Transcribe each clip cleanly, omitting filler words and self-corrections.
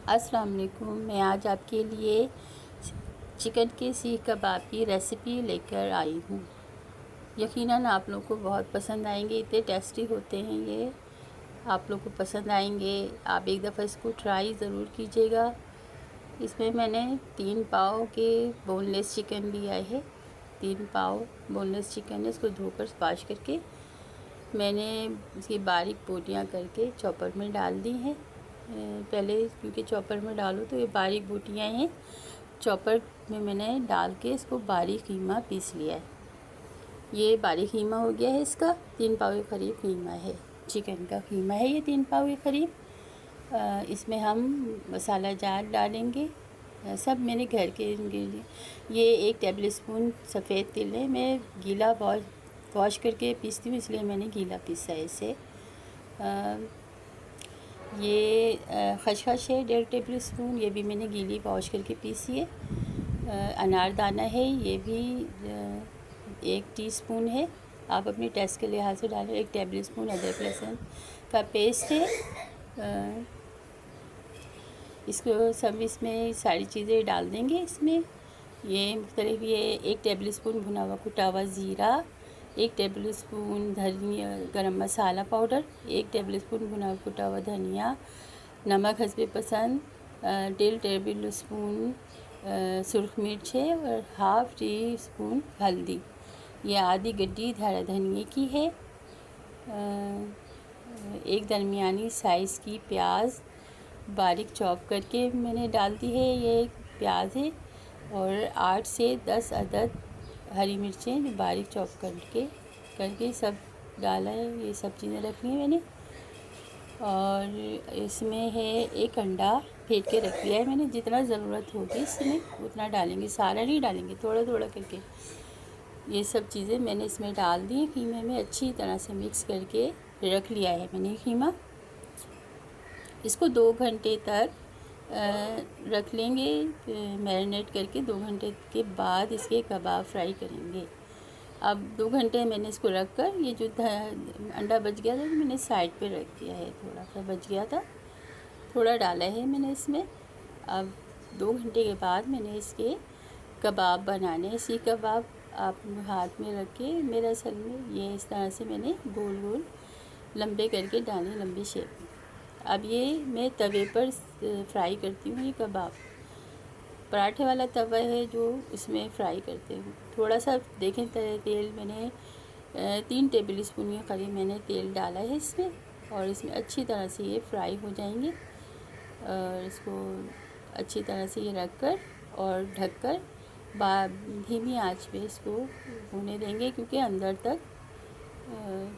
अस्सलाम वालेकुम। मैं आज आपके लिए चिकन के सीख कबाब की रेसिपी लेकर आई हूँ। यकीनन आप लोगों को बहुत पसंद आएंगे, इतने टेस्टी होते हैं ये। आप लोग को पसंद आएंगे। आप एक दफ़ा इसको ट्राई ज़रूर कीजिएगा। इसमें मैंने 3 पाव के बोनलेस चिकन लिया है। 3 पाव बोनलेस चिकन है। इसको धोकर वॉश करके मैंने इसकी बारीक बोटियाँ करके चॉपर में डाल दी हैं। पहले क्योंकि चॉपर में डालो तो ये बारीक बोटियाँ हैं। चॉपर में मैंने डाल के इसको बारीक कीमा पीस लिया है। ये बारीक कीमा हो गया है। इसका 3 पाव के करीब कीमा है। चिकन का कीमा है ये 3 पाव के करीब। इसमें हम मसाला जार डालेंगे। सब मैंने घर के इंग्रेडिएंट। ये 1 टेबल स्पून सफ़ेद तिल है। मैं गीला वॉश करके पीसती हूँ, इसलिए मैंने गीला पीसा है इसे। ये खसखस है 1.5 टेबल स्पून। ये भी मैंने गीली वॉश करके पीसी है। अनारदाना है, ये भी 1 टीस्पून है। आप अपने टेस्ट के लिहाज से डालें। 1 टेबल स्पून अदरक लहसुन का पेस्ट है। इसको सब इसमें सारी चीज़ें डाल देंगे। इसमें ये मुख्तलिफ ये 1 टेबल स्पून भुना हुआ कुटा हुआ ज़ीरा, 1 टेबल स्पून धनिया गरम मसाला पाउडर, 1 टेबल स्पून भुना कुटा हुआ धनिया, नमक हस्बे पसंद, 1.5 टेबल स्पून सुरख मिर्च है और 1/2 टी स्पून हल्दी। ये आधी गड्डी हरा धनिया की है। एक दरमियानी साइज़ की प्याज बारीक चॉप करके मैंने डाल दी है। ये प्याज है और 8 से 10 अदद हरी मिर्चें जो बारीक चॉप करके सब डाला है। ये सब चीज़ें रख ली हैं मैंने। और इसमें है 1 अंडा फेंट के रख लिया है मैंने। जितना ज़रूरत होगी इसमें उतना डालेंगे, सारा नहीं डालेंगे, थोड़ा थोड़ा करके। ये सब चीज़ें मैंने इसमें डाल दी हैं। कीमे में अच्छी तरह से मिक्स करके रख लिया है मैंने कीमा। इसको 2 घंटे तक रख लेंगे मैरिनेट करके। 2 घंटे के बाद इसके कबाब फ्राई करेंगे। अब 2 घंटे मैंने इसको रख कर ये जो अंडा बच गया था तो मैंने साइड पे रख दिया है। थोड़ा सा बच गया था, थोड़ा डाला है मैंने इसमें। अब 2 घंटे के बाद मैंने इसके कबाब बनाने हैं। सीख कबाब आप हाथ में रख के मेरे असल में ये इस तरह से मैंने गोल गोल लंबे करके डाले, लंबी शेप में। अब ये मैं तवे पर फ्राई करती हूँ। ये कबाब पराठे वाला तवा है जो इसमें फ्राई करते हूँ। थोड़ा सा देखें तेल मैंने 3 टेबल स्पून के करीब मैंने तेल डाला है इसमें। और इसमें अच्छी तरह से ये फ्राई हो जाएंगे। और इसको अच्छी तरह से ये रख कर और ढक कर धीमी आंच पे इसको होने देंगे, क्योंकि अंदर तक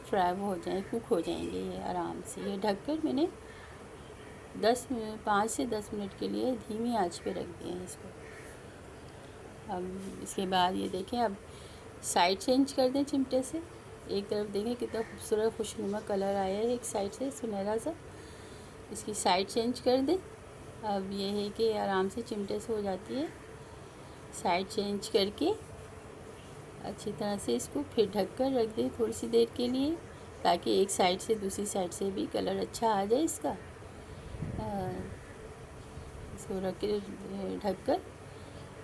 फ्राई हो जाए, कुक हो जाएंगे ये आराम से। ये ढक कर मैंने 5 से 10 मिनट के लिए धीमी आंच पे रख दिए हैं इसको। अब इसके बाद ये देखें, अब साइड चेंज कर दें चिमटे से। एक तरफ देखें कितना खूबसूरत खुशनुमा कलर आया है एक साइड से, सुनहरा सा। इसकी साइड चेंज कर दें। अब ये है कि आराम से चिमटे से हो जाती है। साइड चेंज करके अच्छी तरह से इसको फिर ढक कर रख दें थोड़ी सी देर के लिए, ताकि एक साइड से दूसरी साइड से भी कलर अच्छा आ जाए इसका। इसको रख के ढक कर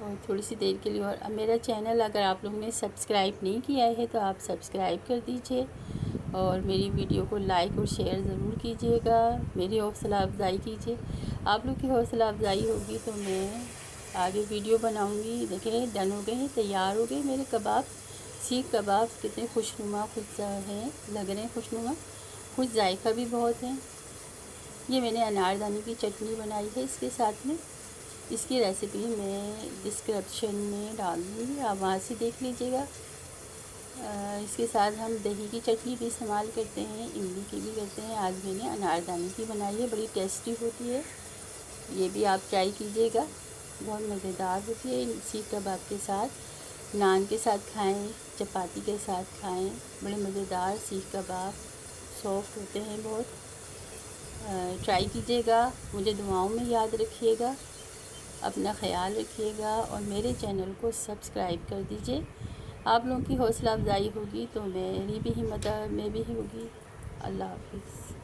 और थोड़ी सी देर के लिए। और अब मेरा चैनल अगर आप लोगों ने सब्सक्राइब नहीं किया है तो आप सब्सक्राइब कर दीजिए और मेरी वीडियो को लाइक और शेयर ज़रूर कीजिएगा। मेरी हौसला अफजाई कीजिए। आप लोग की हौसला अफजाई होगी तो मैं आगे वीडियो बनाऊंगी। देखिए डन हो गए हैं, तैयार हो गए मेरे कबाब। सीख कबाब कितने खुशनुमा हैं, लग रहे हैं खुशनुमा, कुछ जायका भी बहुत है। ये मैंने अनारदाने की चटनी बनाई है इसके साथ में। इसकी रेसिपी मैं डिस्क्रिप्शन में डाल दूँगी, आप वहाँ से देख लीजिएगा। इसके साथ हम दही की चटनी भी इस्तेमाल करते हैं, इमली की भी करते हैं। आज मैंने अनारदाने की बनाई है, बड़ी टेस्टी होती है। ये भी आप ट्राई कीजिएगा, बहुत मज़ेदार होती है। सीख कबाब के साथ, नान के साथ खाएं, चपाती के साथ खाएं। बड़े मज़ेदार सीख कबाब, सॉफ्ट होते हैं बहुत। ट्राई कीजिएगा। मुझे दुआओं में याद रखिएगा। अपना ख्याल रखिएगा और मेरे चैनल को सब्सक्राइब कर दीजिए। आप लोगों की हौसला अफजाई होगी तो मेरी भी हिम्मत में भी होगी। अल्लाह हाफ़िज़।